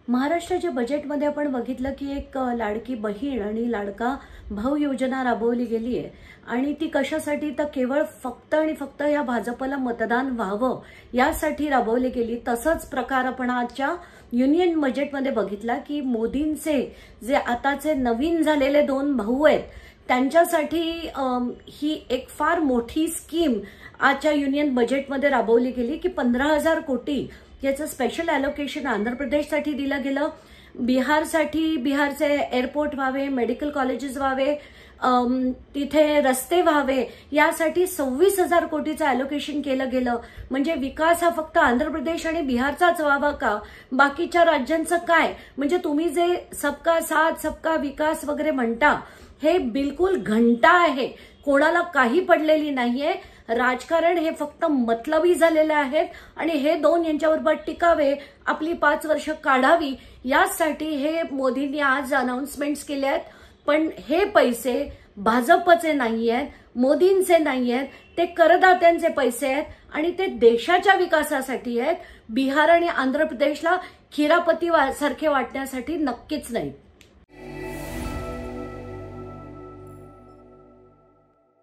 महाराष्ट्राच्या बजेटमध्ये आपण बघितलं की एक लाडकी बहीण आणि लाडका भाऊ योजना राबवली गेली आहे आणि ती कशासाठी तर केवळ फक्त आणि फक्त या भाजपला मतदान व्हावं यासाठी राबवली गेली। तसंच प्रकार आपण आजच्या युनियन बजेटमध्ये बघितला की मोदींचे जे आताचे नवीन झालेले दोन भाऊ आहेत त्यांच्यासाठी ही एक फार मोठी स्कीम आजच्या युनियन बजेटमध्ये राबवली गेली की 15,000 कोटी याचं स्पेशल अलोकेशन आंध्र प्रदेशसाठी दिलं गेलं। बिहारसाठी बिहारचे एअरपोर्ट व्हावे, मेडिकल कॉलेजेस व्हावे, तिथे रस्ते व्हावे यासाठी 26,000 कोटीचं अलोकेशन केलं गेलं। म्हणजे विकास हा फक्त आंध्र प्रदेश आणि बिहारचाच व्हावा का, बाकीच्या राज्यांचं काय? म्हणजे तुम्ही जे सबका साथ सबका विकास वगैरे म्हणता हे बिलकुल घंटा आहे, कोणाला काही पडलेली नाहीये। राजकारण हे फक्त मतलबी झालेले आहेत आणि हे दोन यांच्याबरोबर टिकावे, आपली 5 वर्ष काढावी यासाठी हे मोदींनी आज अनाउन्समेंट्स केले आहेत। पण हे पैसे भाजपचे नाही आहेत, मोदींचे नाही आहेत, ते करदात्यांचे पैसे आहेत आणि ते देशाच्या विकासासाठी आहेत। बिहार आणि आंध्र प्रदेशला खिरापती सारखे वाटण्यासाठी नक्कीच नाही।